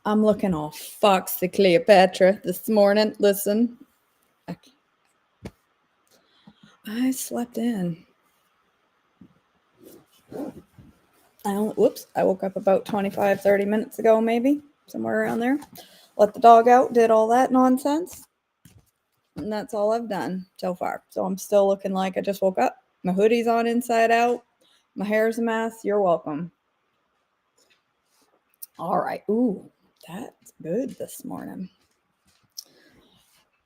I'm looking all foxy Cleopatra this morning. Listen, I slept in. I woke up about 25, 30 minutes ago, maybe, somewhere around there. Let the dog out, did all that nonsense. And that's all I've done so far. So I'm still looking like I just woke up. My hoodie's on inside out. My hair's a mess. You're welcome. All right. Ooh, that's good this morning.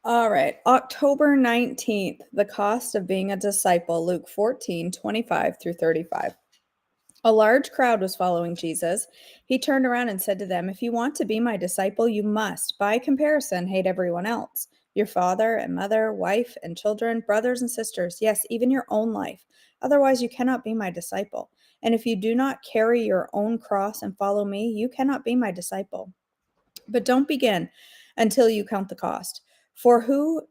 All right. October 19th, the cost of being a disciple, Luke 14:25 through 35. A large crowd was following Jesus. He turned around and said to them, "If you want to be my disciple, you must, by comparison, hate everyone else. Your father and mother, wife and children, brothers and sisters, yes, even your own life. Otherwise, you cannot be my disciple. And if you do not carry your own cross and follow me, you cannot be my disciple. But don't begin until you count the cost. For who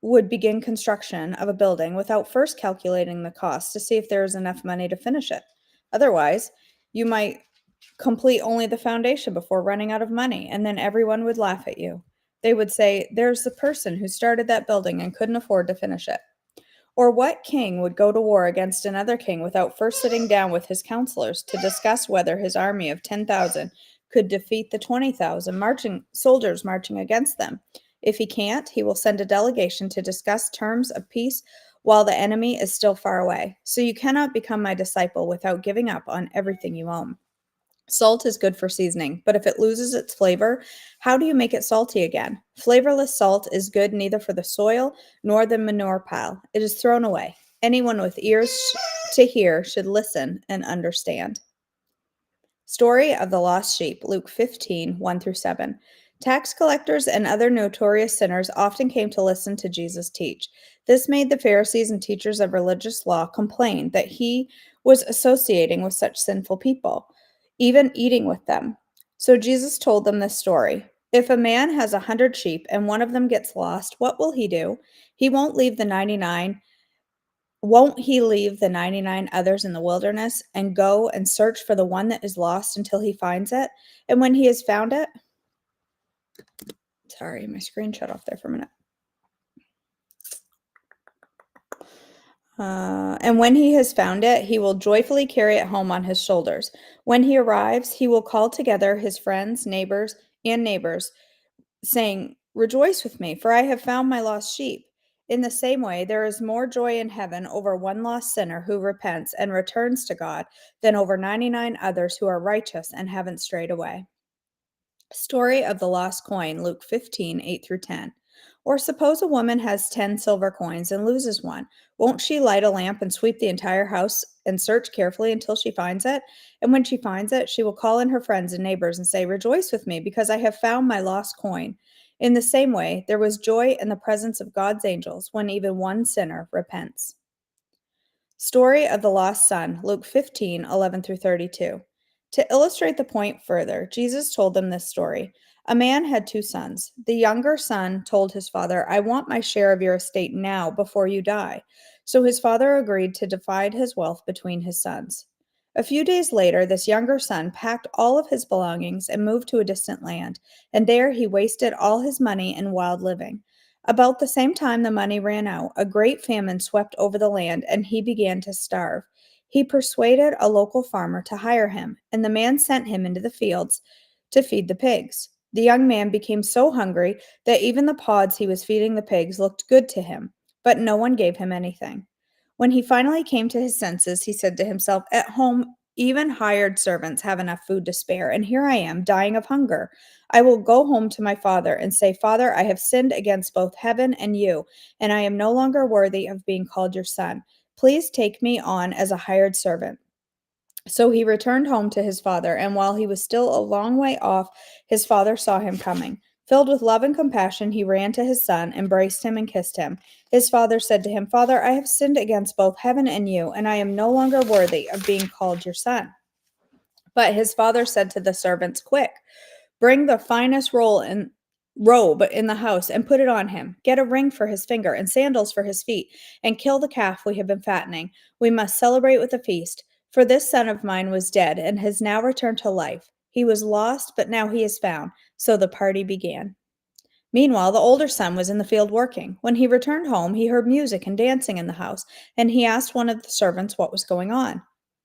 would begin construction of a building without first calculating the cost to see if there is enough money to finish it? Otherwise, you might complete only the foundation before running out of money, and then everyone would laugh at you. They would say, 'There's the person who started that building and couldn't afford to finish it.' Or what king would go to war against another king without first sitting down with his counselors to discuss whether his army of 10,000 could defeat the 20,000 soldiers marching against them? If he can't, he will send a delegation to discuss terms of peace while the enemy is still far away. So you cannot become my disciple without giving up on everything you own. Salt is good for seasoning, but if it loses its flavor, how do you make it salty again? Flavorless salt is good neither for the soil nor the manure pile. It is thrown away. Anyone with ears to hear should listen and understand. Story of the lost sheep, Luke 15:1 through 7. Tax collectors and other notorious sinners often came to listen to Jesus teach. This made the Pharisees and teachers of religious law complain that he was associating with such sinful people, even eating with them. So Jesus told them this story. If a man has 100 sheep and one of them gets lost, what will he do? He won't leave the 99 Won't he leave the 99 others in the wilderness and go and search for the one that is lost until he finds it? And when he has found it, sorry, my screen shut off there for a minute. And when he has found it, he will joyfully carry it home on his shoulders. When he arrives, he will call together his friends, neighbors, saying, 'Rejoice with me, for I have found my lost sheep.' In the same way, there is more joy in heaven over one lost sinner who repents and returns to God than over 99 others who are righteous and haven't strayed away." Story of the lost coin, Luke 15:8 through 10. Or suppose a woman has 10 silver coins and loses one. Won't she light a lamp and sweep the entire house and search carefully until she finds it? And when she finds it, she will call in her friends and neighbors and say, "Rejoice with me, because I have found my lost coin." In the same way, there was joy in the presence of God's angels when even one sinner repents. Story of the lost son, Luke 15:11 through 32. To illustrate the point further, Jesus told them this story. A man had two sons. The younger son told his father, "I want my share of your estate now before you die." So his father agreed to divide his wealth between his sons. A few days later, this younger son packed all of his belongings and moved to a distant land, and there he wasted all his money in wild living. About the same time the money ran out, a great famine swept over the land, and he began to starve. He persuaded a local farmer to hire him, and the man sent him into the fields to feed the pigs. The young man became so hungry that even the pods he was feeding the pigs looked good to him, but no one gave him anything. When he finally came to his senses, he said to himself, "At home, even hired servants have enough food to spare, and here I am, dying of hunger. I will go home to my father and say, 'Father, I have sinned against both heaven and you, and I am no longer worthy of being called your son. Please take me on as a hired servant.'" So he returned home to his father, and while he was still a long way off, his father saw him coming. Filled with love and compassion, he ran to his son, embraced him, and kissed him. His father said to him, "Father, I have sinned against both heaven and you, and I am no longer worthy of being called your son." But his father said to the servants, "Quick, bring the finest robe in the house and put it on him. Get a ring for his finger and sandals for his feet, and kill the calf we have been fattening. We must celebrate with a feast. For this son of mine was dead and has now returned to life. He was lost, but now he is found. So the party began. Meanwhile, the older son was in the field working. When he returned home, he heard music and dancing in the house, and he asked one of the servants what was going on.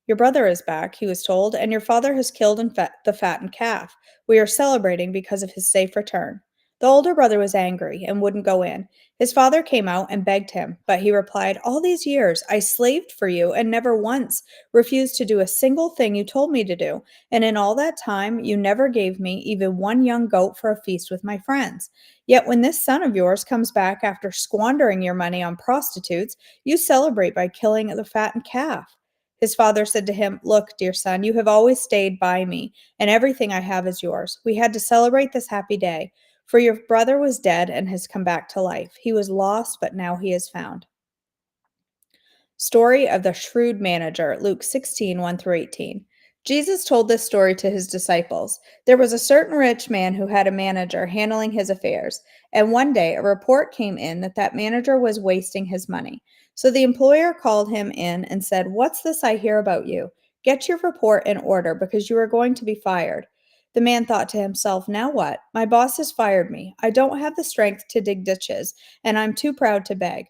Your brother is back, he was told, and your father has killed the fattened calf. We are celebrating because of his safe return. The older brother was angry and wouldn't go in. His father came out and begged him, but he replied, All these years I slaved for you and never once refused to do a single thing you told me to do. And in all that time, you never gave me even one young goat for a feast with my friends. Yet when this son of yours comes back after squandering your money on prostitutes, you celebrate by killing the fattened calf. His father said to him, Look, dear son, you have always stayed by me, and everything I have is yours. We had to celebrate this happy day, for your brother was dead and has come back to life. He was lost, but now he is found. Story of the shrewd manager, Luke 16, 1 through 18. Jesus told this story to his disciples. There was a certain rich man who had a manager handling his affairs, and one day a report came in that that manager was wasting his money. So the employer called him in and said, What's this I hear about you? Get your report in order because you are going to be fired. The man thought to himself, Now what? My boss has fired me. I don't have the strength to dig ditches, and I'm too proud to beg.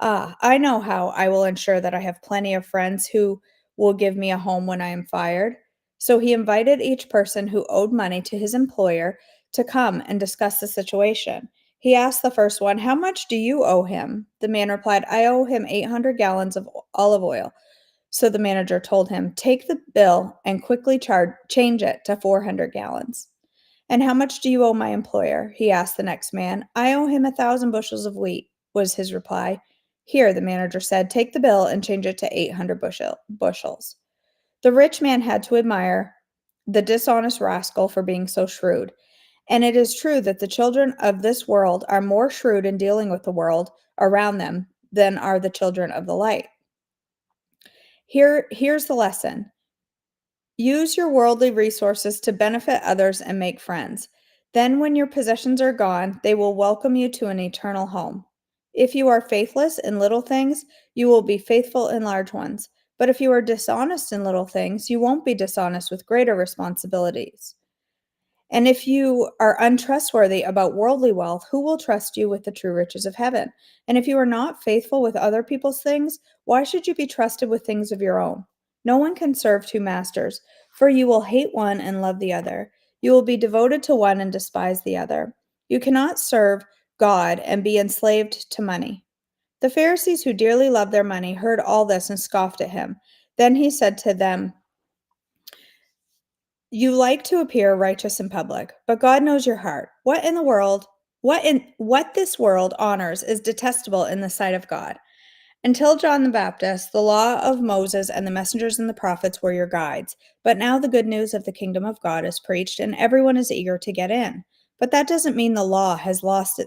I know how I will ensure that I have plenty of friends who will give me a home when I am fired. So he invited each person who owed money to his employer to come and discuss the situation. He asked the first one, How much do you owe him? The man replied, I owe him 800 gallons of olive oil. So the manager told him, Take the bill and quickly change it to 400 gallons. And how much do you owe my employer? He asked the next man. I owe him 1,000 bushels of wheat, was his reply. Here, the manager said, take the bill and change it to 800 bushels. The rich man had to admire the dishonest rascal for being so shrewd. And it is true that the children of this world are more shrewd in dealing with the world around them than are the children of the light. Here's the lesson. Use your worldly resources to benefit others and make friends. Then, when your possessions are gone, they will welcome you to an eternal home. If you are faithless in little things, you will be faithful in large ones. But if you are dishonest in little things, you won't be dishonest with greater responsibilities. And if you are untrustworthy about worldly wealth, who will trust you with the true riches of heaven? And if you are not faithful with other people's things, why should you be trusted with things of your own? No one can serve two masters, for you will hate one and love the other. You will be devoted to one and despise the other. You cannot serve God and be enslaved to money. The Pharisees who dearly loved their money heard all this and scoffed at him. Then he said to them, You like to appear righteous in public, but God knows your heart. What this world honors is detestable in the sight of God. Until John the Baptist, the law of Moses and the messengers and the prophets were your guides. But now the good news of the kingdom of God is preached, and everyone is eager to get in. But that doesn't mean the law has lost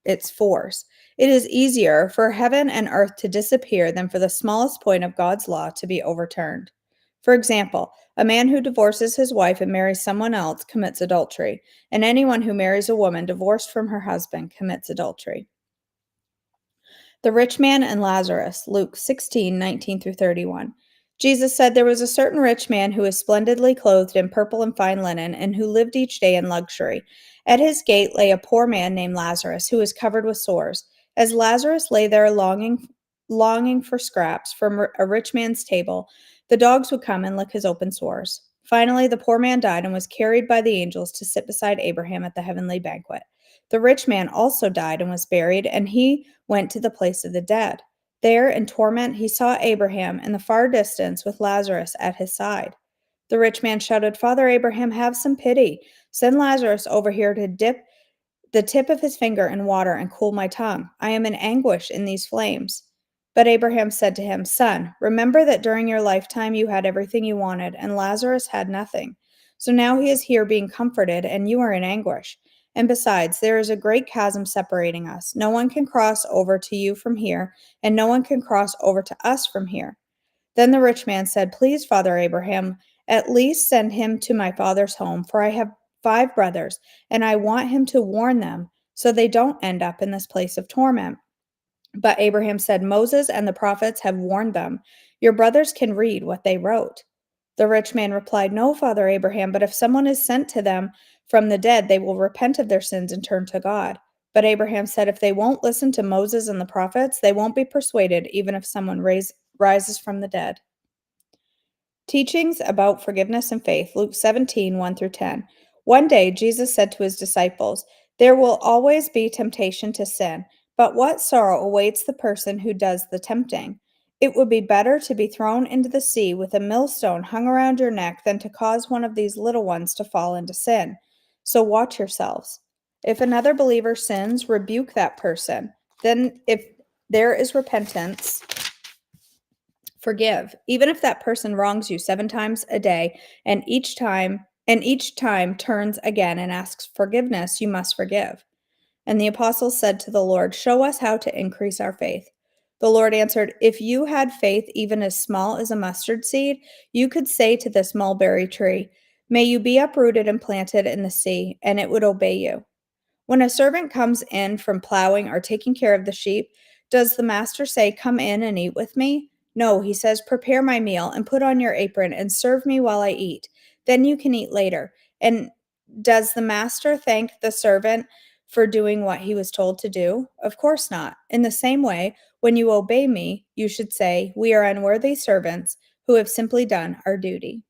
its force. It is easier for heaven and earth to disappear than for the smallest point of God's law to be overturned. For example, a man who divorces his wife and marries someone else commits adultery, and anyone who marries a woman divorced from her husband commits adultery. The rich man and Lazarus, Luke 16:19 through 31. Jesus said there was a certain rich man who was splendidly clothed in purple and fine linen, and who lived each day in luxury. At his gate lay a poor man named Lazarus, who was covered with sores. As Lazarus lay there longing for scraps from a rich man's table, the dogs would come and lick his open sores. Finally, the poor man died and was carried by the angels to sit beside Abraham at the heavenly banquet. The rich man also died and was buried, and he went to the place of the dead. There, in torment, he saw Abraham in the far distance with Lazarus at his side. The rich man shouted, Father Abraham, have some pity. Send Lazarus over here to dip the tip of his finger in water and cool my tongue. I am in anguish in these flames. But Abraham said to him, Son, remember that during your lifetime you had everything you wanted, and Lazarus had nothing. So now he is here being comforted, and you are in anguish. And besides, there is a great chasm separating us. No one can cross over to you from here, and no one can cross over to us from here. Then the rich man said, Please, Father Abraham, at least send him to my father's home, for I have 5 brothers, and I want him to warn them so they don't end up in this place of torment. But Abraham said, Moses and the prophets have warned them. Your brothers can read what they wrote. The rich man replied, No, Father Abraham, but if someone is sent to them from the dead, they will repent of their sins and turn to God. But Abraham said, If they won't listen to Moses and the prophets, they won't be persuaded, even if someone rises from the dead. Teachings about forgiveness and faith, Luke 17, 1 through 10. One day, Jesus said to his disciples, There will always be temptation to sin, but what sorrow awaits the person who does the tempting? It would be better to be thrown into the sea with a millstone hung around your neck than to cause one of these little ones to fall into sin. So watch yourselves. If another believer sins, rebuke that person. Then, if there is repentance, forgive, even if that person wrongs you 7 times a day, and each time turns again and asks forgiveness, you must forgive. And the apostles said to the Lord, Show us how to increase our faith. The Lord answered, If you had faith even as small as a mustard seed, you could say to this mulberry tree, May you be uprooted and planted in the sea, and it would obey you. When a servant comes in from plowing or taking care of the sheep, does the master say, Come in and eat with me? No, he says, Prepare my meal and put on your apron and serve me while I eat. Then you can eat later. And does the master thank the servant for doing what he was told to do? Of course not. In the same way, when you obey me, you should say, We are unworthy servants who have simply done our duty.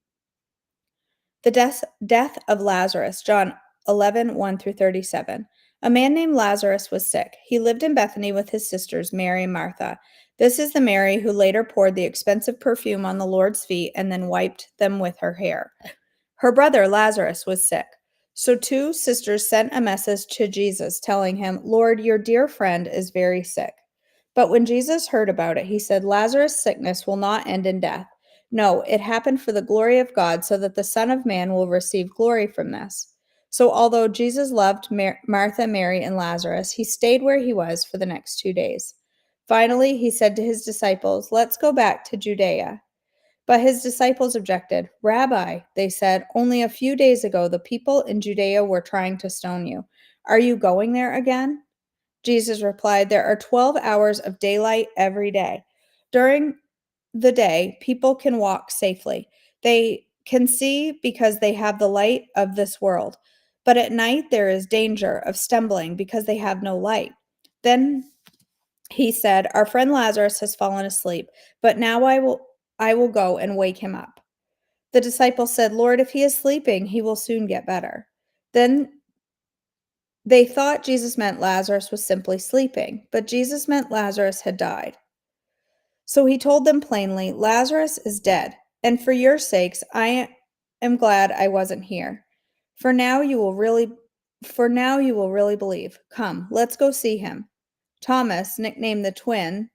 The death of Lazarus, John 11, 1 through 37. A man named Lazarus was sick. He lived in Bethany with his sisters, Mary and Martha. This is the Mary who later poured the expensive perfume on the Lord's feet and then wiped them with her hair. Her brother, Lazarus, was sick. So 2 sisters sent a message to Jesus telling him, Lord, your dear friend is very sick. But when Jesus heard about it, he said, Lazarus' sickness will not end in death. No, it happened for the glory of God, so that the Son of Man will receive glory from this. So although Jesus loved Martha, Mary, and Lazarus, he stayed where he was for the next 2 days. Finally, he said to his disciples, Let's go back to Judea. But his disciples objected. Rabbi, they said, only a few days ago the people in Judea were trying to stone you. Are you going there again? Jesus replied, There are 12 hours of daylight every day. During the day, people can walk safely. They can see because they have the light of this world. But at night, there is danger of stumbling because they have no light. Then he said, Our friend Lazarus has fallen asleep, but now I will go and wake him up. The disciples said, Lord, if he is sleeping, he will soon get better. Then they thought Jesus meant Lazarus was simply sleeping, but Jesus meant Lazarus had died. So he told them plainly, Lazarus is dead, and for your sakes I am glad I wasn't here. For now you will really believe. Come, let's go see him. Thomas, nicknamed the twin,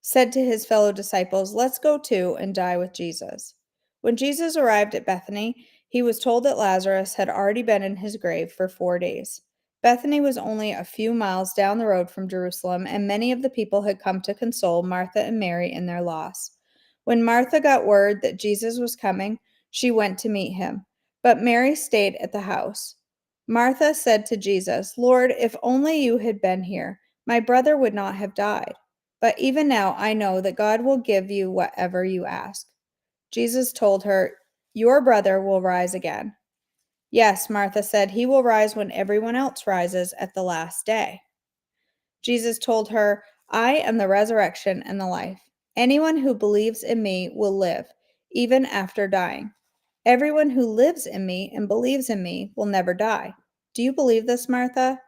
said to his fellow disciples, Let's go too and die with Jesus. When Jesus arrived at Bethany, he was told that Lazarus had already been in his grave for 4 days. Bethany was only a few miles down the road from Jerusalem, and many of the people had come to console Martha and Mary in their loss. When Martha got word that Jesus was coming, she went to meet him, but Mary stayed at the house. Martha said to Jesus, Lord, if only you had been here, my brother would not have died. But even now I know that God will give you whatever you ask. Jesus told her, Your brother will rise again. Yes, Martha said, he will rise when everyone else rises at the last day. Jesus told her, I am the resurrection and the life. Anyone who believes in me will live, even after dying. Everyone who lives in me and believes in me will never die. Do you believe this, Martha?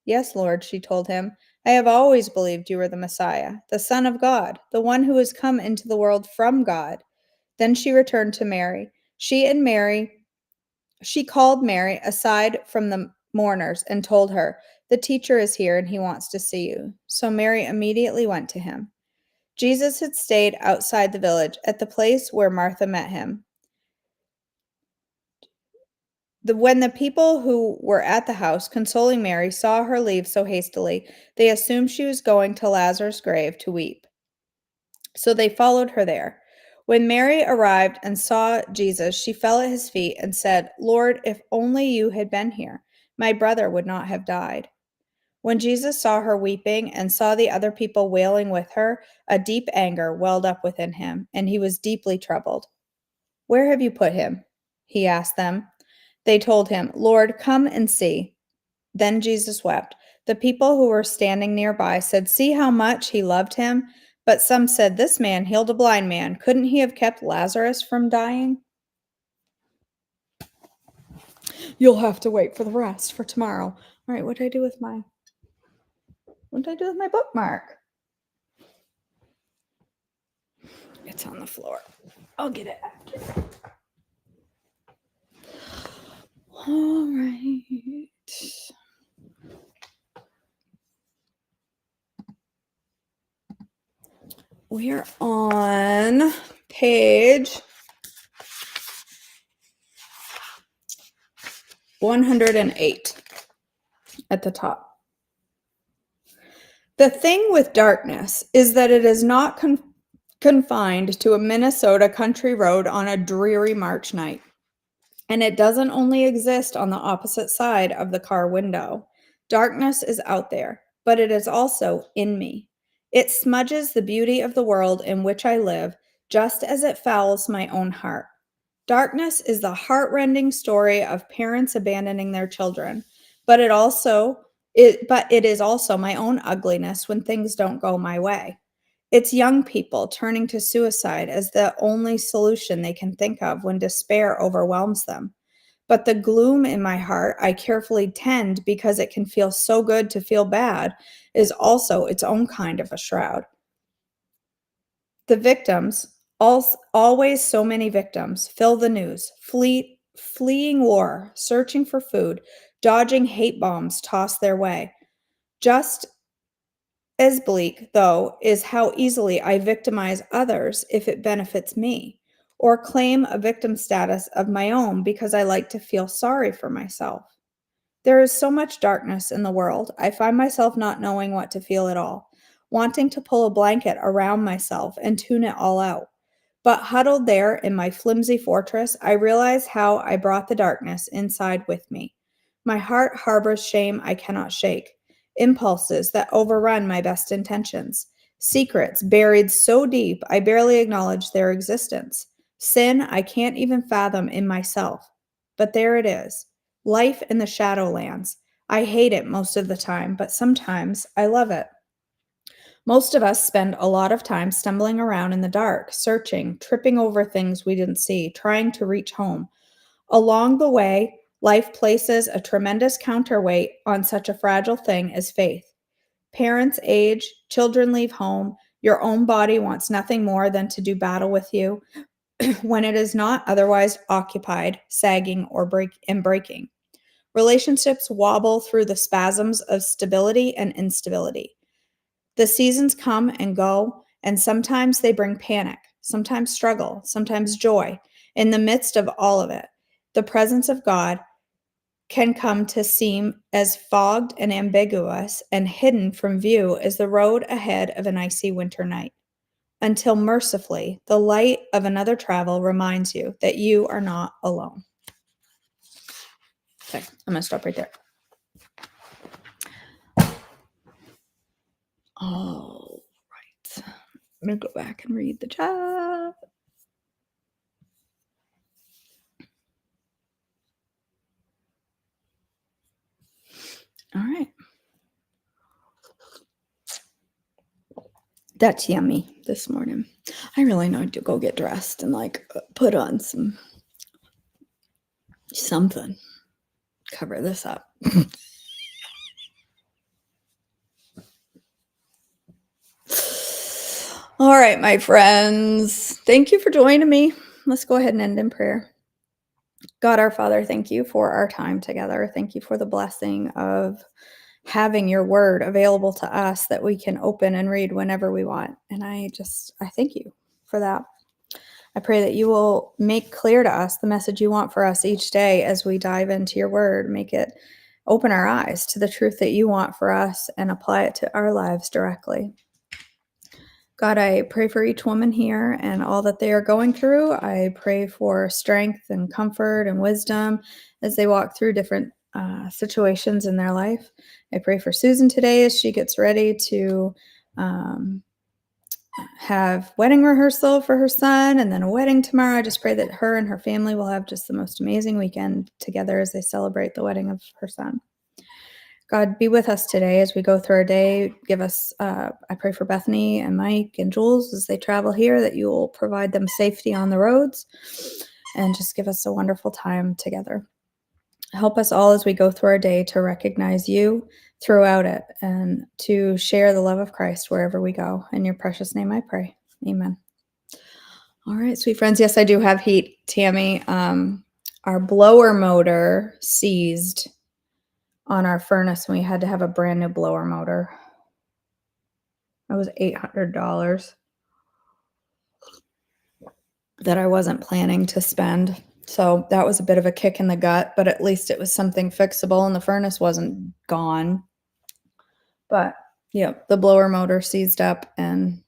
Yes, Lord, she told him. I have always believed you were the Messiah, the Son of God, the one who has come into the world from God. Then she returned to Mary. She called Mary aside from the mourners and told her, The teacher is here and he wants to see you. So Mary immediately went to him. Jesus had stayed outside the village at the place where Martha met him. When the people who were at the house consoling Mary saw her leave so hastily, they assumed she was going to Lazarus' grave to weep. So they followed her there. When Mary arrived and saw Jesus, she fell at his feet and said, Lord, if only you had been here, my brother would not have died. When Jesus saw her weeping and saw the other people wailing with her, a deep anger welled up within him, and he was deeply troubled. "Where have you put him?" he asked them. They told him, "Lord, come and see." Then Jesus wept. The people who were standing nearby said, "See how much he loved him." But some said, "This man healed a blind man. Couldn't he have kept Lazarus from dying?" You'll have to wait for the rest for tomorrow. All right, what did I do with my bookmark? It's on the floor. I'll get it after. All right. We're on page 108 at the top. The thing with darkness is that it is not confined to a Minnesota country road on a dreary March night. And it doesn't only exist on the opposite side of the car window. Darkness is out there, but it is also in me. It smudges the beauty of the world in which I live, just as it fouls my own heart. Darkness is the heartrending story of parents abandoning their children, but it is also my own ugliness when things don't go my way. It's young people turning to suicide as the only solution they can think of when despair overwhelms them. But the gloom in my heart I carefully tend because it can feel so good to feel bad is also its own kind of a shroud. The victims, always so many victims, fill the news, fleeing war, searching for food, dodging hate bombs tossed their way. Just as bleak, though, is how easily I victimize others if it benefits me, or claim a victim status of my own because I like to feel sorry for myself. There is so much darkness in the world, I find myself not knowing what to feel at all, wanting to pull a blanket around myself and tune it all out. But huddled there in my flimsy fortress, I realize how I brought the darkness inside with me. My heart harbors shame I cannot shake, impulses that overrun my best intentions, secrets buried so deep I barely acknowledge their existence, sin I can't even fathom in myself. But there it is, life in the Shadowlands. I hate it most of the time, but sometimes I love it. Most of us spend a lot of time stumbling around in the dark, searching, tripping over things we didn't see, trying to reach home. Along the way, life places a tremendous counterweight on such a fragile thing as faith. Parents age, children leave home, your own body wants nothing more than to do battle with you when it is not otherwise occupied, sagging, or breaking. Relationships wobble through the spasms of stability and instability. The seasons come and go, and sometimes they bring panic, sometimes struggle, sometimes joy. In the midst of all of it, the presence of God can come to seem as fogged and ambiguous and hidden from view as the road ahead of an icy winter night, until mercifully the light of another travel reminds you that you are not alone. Okay, I'm going to stop right there. All right. I'm going to go back and read the chat. All right. That's yummy this morning. I really need to go get dressed and put on something. Cover this up. All right, my friends. Thank you for joining me. Let's go ahead and end in prayer. God, our Father, thank you for our time together. Thank you for the blessing of having your word available to us that we can open and read whenever we want. And I thank you for that. I pray that you will make clear to us the message you want for us each day as we dive into your word. Make it open our eyes to the truth that you want for us and apply it to our lives directly. God, I pray for each woman here and all that they are going through. I pray for strength and comfort and wisdom as they walk through different situations in their life. I pray for Susan today as she gets ready to have wedding rehearsal for her son and then a wedding tomorrow. I just pray that her and her family will have just the most amazing weekend together as they celebrate the wedding of her son. God, be with us today as we go through our day. Give us, I pray for Bethany and Mike and Jules as they travel here, that you will provide them safety on the roads and just give us a wonderful time together. Help us all as we go through our day to recognize you throughout it and to share the love of Christ wherever we go. In your precious name I pray. Amen. All right, sweet friends. Yes, I do have heat, Tammy. Our blower motor seized on our furnace and we had to have a brand new blower motor. It was $800 that I wasn't planning to spend. So that was a bit of a kick in the gut, but at least it was something fixable and the furnace wasn't gone. But yeah, the blower motor seized up and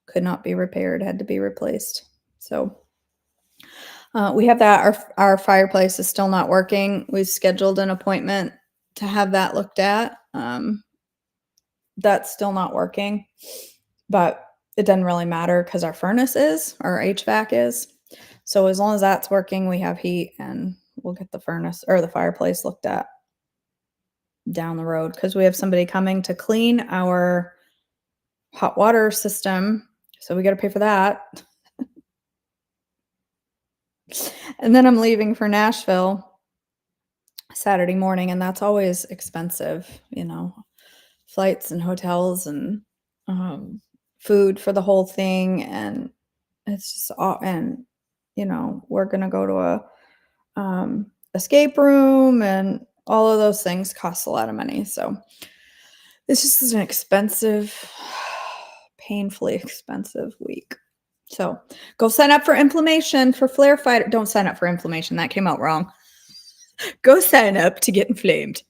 could not be repaired, had to be replaced. So we have that. Our fireplace is still not working. We've scheduled an appointment to have that looked at. That's still not working, but it doesn't really matter because our furnace is, our HVAC is. So as long as that's working, we have heat and we'll get the furnace or the fireplace looked at down the road because we have somebody coming to clean our hot water system. So we got to pay for that. And then I'm leaving for Nashville Saturday morning, and that's always expensive, flights and hotels and food for the whole thing. And it's just all, and we're gonna go to a escape room, and all of those things cost a lot of money. So this just is an expensive, painfully expensive week. So go sign up for inflammation for Flare Fighter. Don't sign up for inflammation. That came out wrong. Go sign up to get inflamed.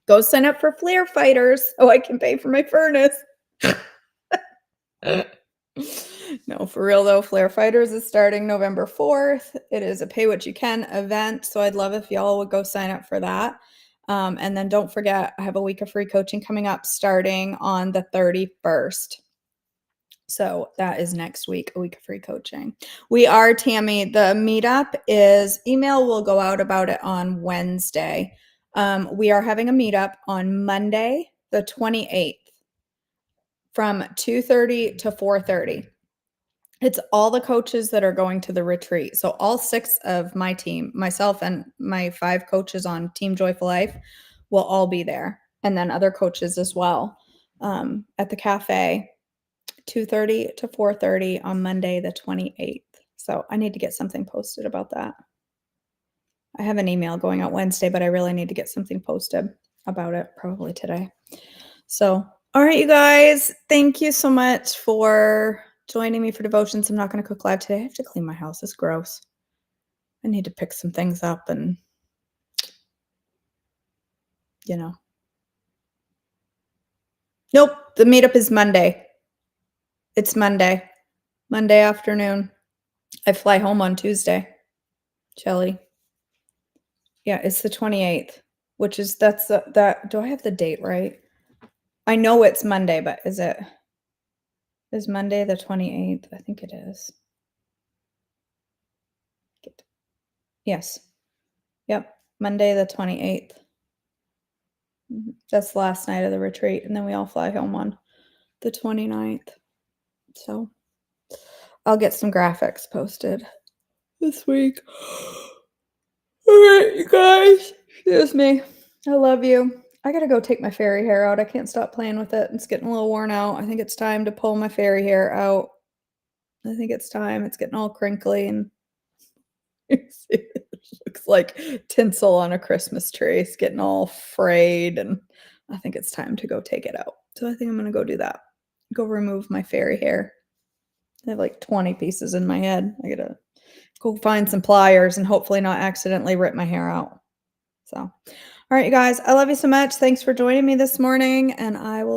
Go sign up for Flare Fighters. Oh, I can pay for my furnace. No, for real though, Flare Fighters is starting November 4th. It is a pay what you can event. So I'd love if y'all would go sign up for that. And then don't forget, I have a week of free coaching coming up starting on the 31st. So that is next week, a week of free coaching. We are, Tammy, the meetup is, email will go out about it on Wednesday. We are having a meetup on Monday, the 28th from 2:30 to 4:30. It's all the coaches that are going to the retreat. So all 6 of my team, myself and my 5 coaches on Team Joyful Life will all be there. And then other coaches as well at the cafe. 2:30 to 4:30 on Monday, the 28th. So I need to get something posted about that. I have an email going out Wednesday, but I really need to get something posted about it probably today. So, all right, you guys, thank you so much for joining me for devotions. I'm not going to cook live today. I have to clean my house. It's gross. I need to pick some things up and, Nope, the meetup is Monday. It's Monday afternoon. I fly home on Tuesday. Shelly. Yeah, it's the 28th, which is, do I have the date right? I know it's Monday, but is Monday the 28th? I think it is. Yes. Yep. Monday the 28th. That's the last night of the retreat. And then we all fly home on the 29th. So I'll get some graphics posted this week. All right, you guys. Excuse me. I love you. I gotta go take my fairy hair out. I can't stop playing with it. It's getting a little worn out. I think it's time to pull my fairy hair out. I think it's time. It's getting all crinkly and it looks like tinsel on a Christmas tree. It's getting all frayed, and I think it's time to go take it out. So I think I'm gonna go do that. Go remove my fairy hair. I have like 20 pieces in my head. I gotta go find some pliers and hopefully not accidentally rip my hair out. So, all right, you guys, I love you so much. Thanks for joining me this morning, and I will